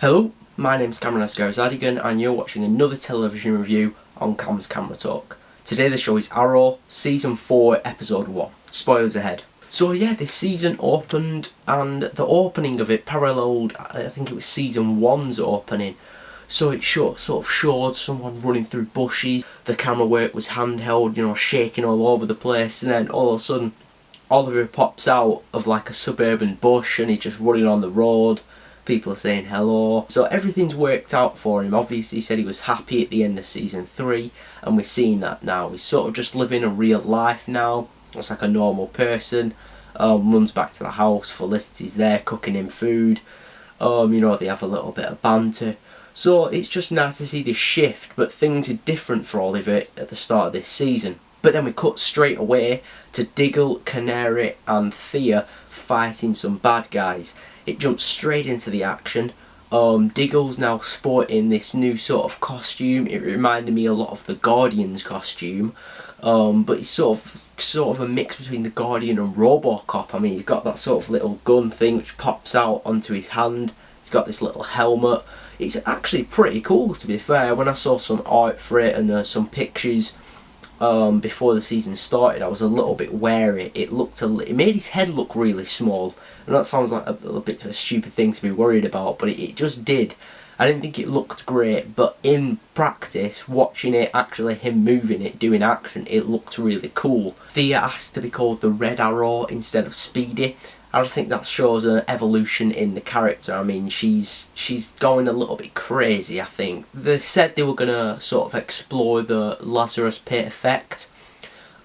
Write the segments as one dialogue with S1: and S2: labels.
S1: Hello, my name's Cameron Asgarzadigan and you're watching another television review on Cam's Camera Talk. Today the show is Arrow, Season 4, Episode 1. Spoilers ahead. So yeah, this season opened and the opening of it paralleled, I think it was Season 1's opening. So it sort of showed someone running through bushes, the camera work was handheld, shaking all over the place, and then all of a sudden Oliver pops out of like a suburban bush and he's just running on the road. People are saying hello. So everything's worked out for him. Obviously he said he was happy at the end of Season 3 and we're seeing that now. He's sort of just living a real life now. Looks like a normal person. Runs back to the house. Felicity's there cooking him food. They have a little bit of banter. So it's just nice to see this shift, but things are different for Oliver at the start of this season. But then we cut straight away to Diggle, Canary and Thea fighting some bad guys. It jumps straight into the action. Diggle's now sporting this new sort of costume. It reminded me a lot of the Guardian's costume, but it's sort of a mix between the Guardian and Robocop. I mean, he's got that sort of little gun thing which pops out onto his hand. He's got this little helmet. It's actually pretty cool, to be fair. When I saw some art for it and some pictures before the season started, I was a little bit wary. It made his head look really small, and that sounds like a little bit of a stupid thing to be worried about, but it just did. I didn't think it looked great, but in practice, watching it, actually him moving it, doing action, it looked really cool. Thea asked to be called the Red Arrow instead of Speedy. I just think that shows an evolution in the character. I mean, she's going a little bit crazy, I think. They said they were going to sort of explore the Lazarus Pit effect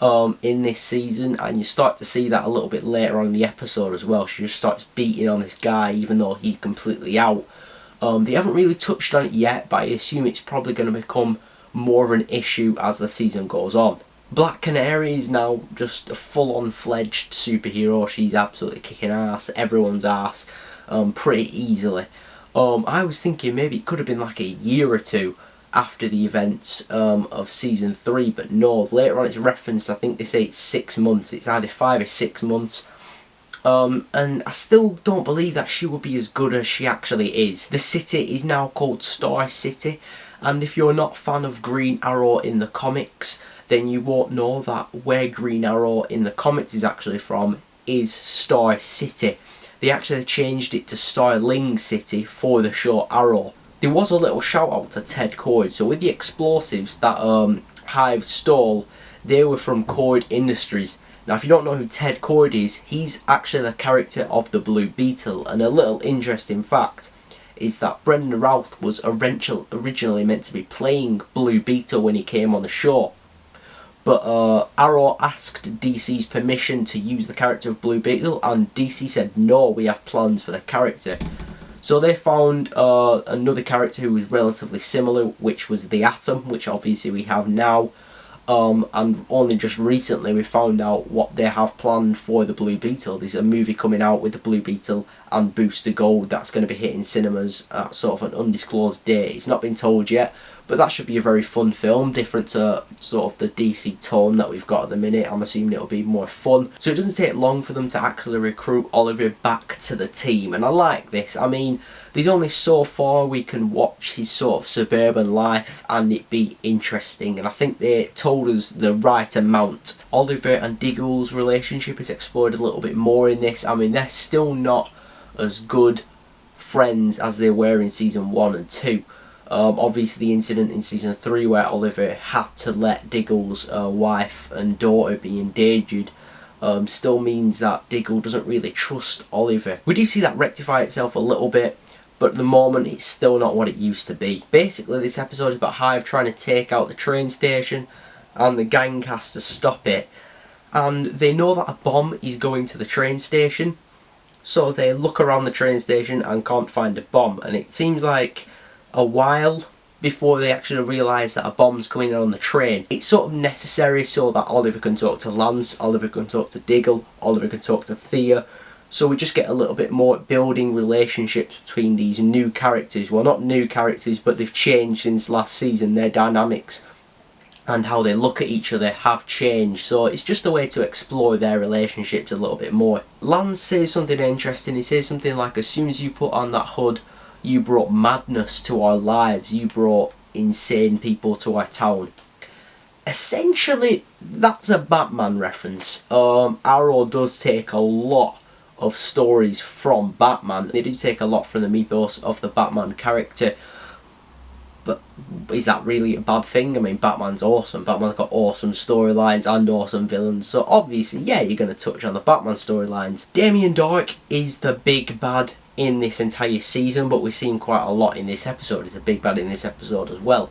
S1: in this season, and you start to see that a little bit later on in the episode as well. She just starts beating on this guy even though he's completely out. They haven't really touched on it yet, but I assume it's probably going to become more of an issue as the season goes on. Black Canary is now just a full-on fledged superhero. She's absolutely kicking ass, everyone's ass, pretty easily. I was thinking maybe it could have been like a year or two after the events of Season 3, but no, later on it's referenced, I think they say it's 6 months, it's either 5 or 6 months. And I still don't believe that she will be as good as she actually is. The city is now called Star City, and if you're not a fan of Green Arrow in the comics, then you won't know that where Green Arrow in the comics is actually from is Star City. They actually changed it to Starling City for the show Arrow. There was a little shout out to Ted Cord. So with the explosives that Hive stole, they were from Cord Industries. Now if you don't know who Ted Cord is, he's actually the character of the Blue Beetle. And a little interesting fact is that Brendan Routh was originally meant to be playing Blue Beetle when he came on the show. But Arrow asked DC's permission to use the character of Blue Beetle, and DC said no, we have plans for the character. So they found another character who was relatively similar, which was the Atom, which obviously we have now. And only just recently we found out what they have planned for the Blue Beetle. There's a movie coming out with the Blue Beetle and Booster Gold that's going to be hitting cinemas at sort of an undisclosed date. It's not been told yet, but that should be a very fun film, different to sort of the DC tone that we've got at the minute. I'm assuming it'll be more fun. So it doesn't take long for them to actually recruit Oliver back to the team, and I like this. I mean, there's only so far we can watch his sort of suburban life and it be interesting, and I think they told us the right amount. Oliver and Diggle's relationship is explored a little bit more in this. I mean, they're still not as good friends as they were in Season 1 and 2. Obviously the incident in Season 3 where Oliver had to let Diggle's wife and daughter be endangered still means that Diggle doesn't really trust Oliver. We do see that rectify itself a little bit, but at the moment it's still not what it used to be. Basically this episode is about Hive trying to take out the train station, and the gang has to stop it, and they know that a bomb is going to the train station, so they look around the train station and can't find a bomb, and it seems like a while before they actually realise that a bomb's coming in on the train. It's sort of necessary so that Oliver can talk to Lance, Oliver can talk to Diggle, Oliver can talk to Thea, so we just get a little bit more building relationships between these new characters. Well, not new characters, but they've changed since last season. Their dynamics and how they look at each other have changed, so it's just a way to explore their relationships a little bit more. Lance says something interesting. He says something like, as soon as you put on that hood, You brought madness to our lives. You brought insane people to our town. Essentially, that's a Batman reference. Arrow does take a lot of stories from Batman. They do take a lot from the mythos of the Batman character. But is that really a bad thing? I mean, Batman's awesome. Batman's got awesome storylines and awesome villains. So obviously, yeah, you're going to touch on the Batman storylines. Damien Darhk is the big bad in this entire season, but we've seen quite a lot in this episode. He's a big bad in this episode as well.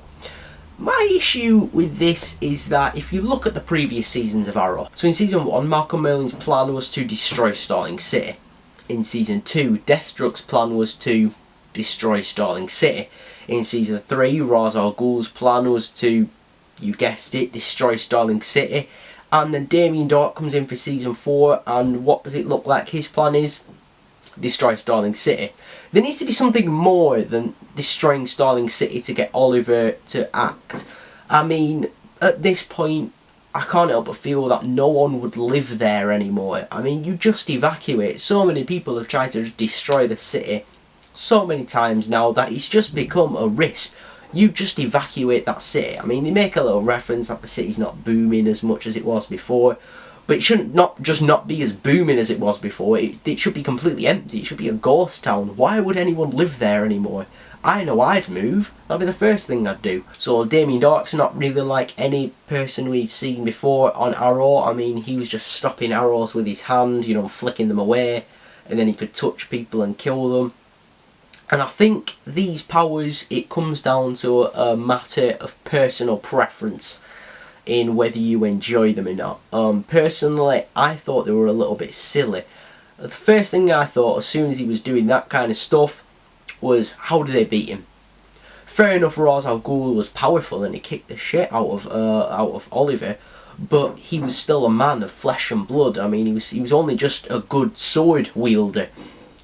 S1: My issue with this is that if you look at the previous seasons of Arrow, so in season 1, Malcolm Merlyn's plan was to destroy Starling City. In season 2, Deathstroke's plan was to destroy Starling City. In season 3, Ra's al Ghul's plan was to, you guessed it, destroy Starling City. And then Damien Darhk comes in for season 4, and what does it look like his plan is? Destroy Starling City. There needs to be something more than destroying Starling City to get Oliver to act. I mean, at this point, I can't help but feel that no one would live there anymore. I mean, you just evacuate. So many people have tried to just destroy the city so many times now that it's just become a risk. You just evacuate that city. I mean, they make a little reference that the city's not booming as much as it was before, but it shouldn't not be as booming as it was before. It should be completely empty. It should be a ghost town. Why would anyone live there anymore? I know I'd move. That'd be the first thing I'd do. So Damien Darhk's not really like any person we've seen before on Arrow. I mean, he was just stopping arrows with his hand, you know, flicking them away, and then he could touch people and kill them. And I think these powers, it comes down to a matter of personal preference in whether you enjoy them or not. Personally, I thought they were a little bit silly. The first thing I thought as soon as he was doing that kind of stuff was, how do they beat him? Fair enough, Ra's al Ghul was powerful and he kicked the shit out of Oliver, but he was still a man of flesh and blood. I mean, he was only just a good sword wielder.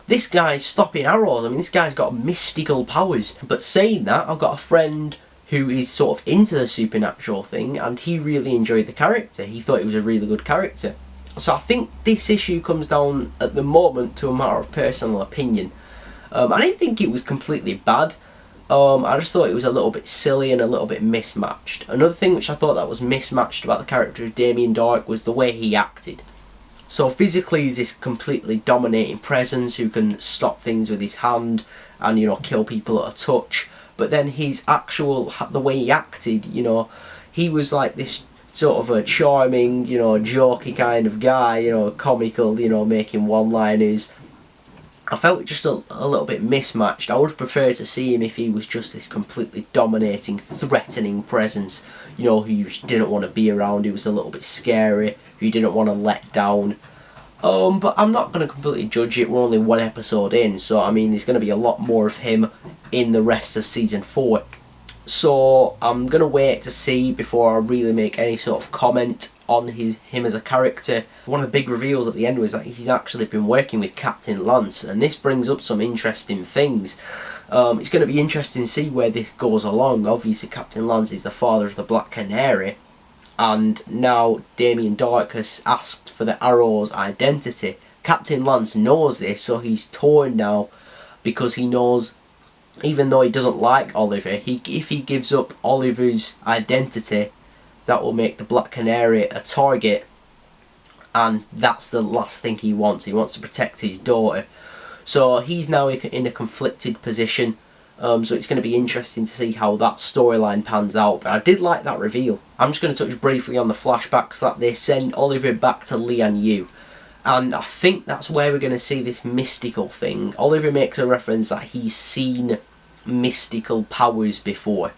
S1: This guy's stopping arrows. I mean, this guy's got mystical powers. But saying that, I've got a friend who is sort of into the supernatural thing, and he really enjoyed the character. He thought he was a really good character. So I think this issue comes down at the moment to a matter of personal opinion. I didn't think it was completely bad. I just thought it was a little bit silly and a little bit mismatched. Another thing which I thought that was mismatched about the character of Damien Darhk was the way he acted. So physically he's this completely dominating presence who can stop things with his hand and, you know, kill people at a touch. But then his actual, the way he acted, you know, he was like this sort of a charming, you know, jokey kind of guy, you know, comical, you know, making one-liners. I felt it just a little bit mismatched. I would prefer to see him if he was just this completely dominating, threatening presence, you know, who you just didn't want to be around, who was a little bit scary, who you didn't want to let down. But I'm not going to completely judge it. We're only one episode in, so I mean, there's going to be a lot more of him in the rest of season 4. So I'm going to wait to see before I really make any sort of comment on him as a character. One of the big reveals at the end was that he's actually been working with Captain Lance, and this brings up some interesting things. It's going to be interesting to see where this goes along. Obviously, Captain Lance is the father of the Black Canary, and now Damien Darhk has asked for the Arrow's identity. Captain Lance knows this, so he's torn now, because he knows, even though he doesn't like Oliver, if he gives up Oliver's identity, that will make the Black Canary a target, and that's the last thing he wants. He wants to protect his daughter. So he's now in a conflicted position. So it's going to be interesting to see how that storyline pans out. But I did like that reveal. I'm just going to touch briefly on the flashbacks that they send Oliver back to Lian Yu. And I think that's where we're going to see this mystical thing. Oliver makes a reference that he's seen mystical powers before,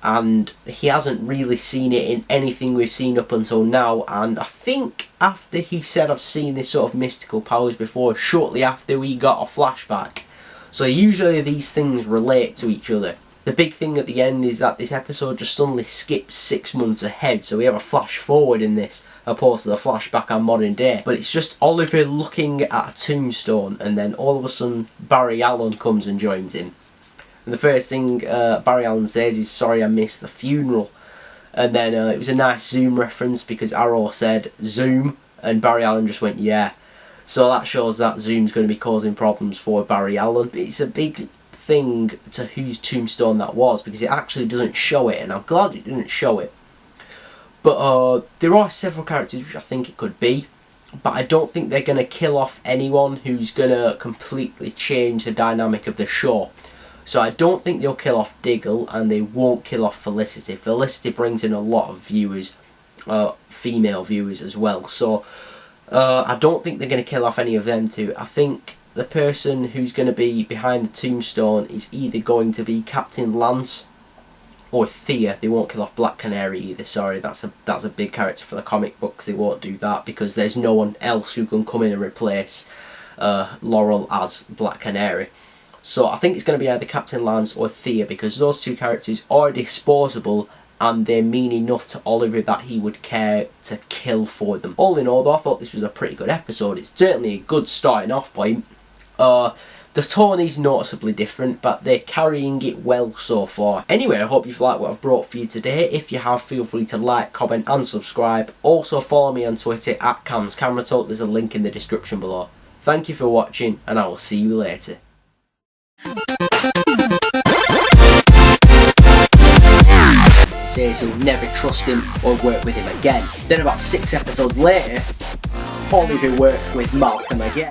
S1: and he hasn't really seen it in anything we've seen up until now. And I think after he said I've seen this sort of mystical powers before, shortly after we got a flashback. So usually these things relate to each other. The big thing at the end is that this episode just suddenly skips 6 months ahead, so we have a flash forward in this, opposed to the flashback on modern day. But it's just Oliver looking at a tombstone, and then all of a sudden Barry Allen comes and joins him. And the first thing Barry Allen says is, "Sorry I missed the funeral." And then it was a nice Zoom reference because Arrow said Zoom, and Barry Allen just went, "Yeah." So that shows that Zoom's going to be causing problems for Barry Allen. It's a big thing to whose tombstone that was, because it actually doesn't show it, and I'm glad it didn't show it. But there are several characters which I think it could be, but I don't think they're going to kill off anyone who's going to completely change the dynamic of the show. So I don't think they'll kill off Diggle, and they won't kill off Felicity. Felicity brings in a lot of viewers, female viewers as well. So I don't think they're going to kill off any of them two. I think the person who's going to be behind the tombstone is either going to be Captain Lance or Thea. They won't kill off Black Canary either. Sorry, that's a big character for the comic books. They won't do that because there's no one else who can come in and replace Laurel as Black Canary. So I think it's going to be either Captain Lance or Thea, because those two characters are disposable and they mean enough to Oliver that he would care to kill for them. All in all though, I thought this was a pretty good episode. It's certainly a good starting off point. The tone is noticeably different, but they're carrying it well so far. Anyway, I hope you've liked what I've brought for you today. If you have, feel free to like, comment and subscribe. Also follow me on Twitter at Cam's Camera Talk. There's a link in the description below. Thank you for watching, and I will see you later. Says he'll never trust him or work with him again. Then about 6 episodes later, Oliver worked with Malcolm again.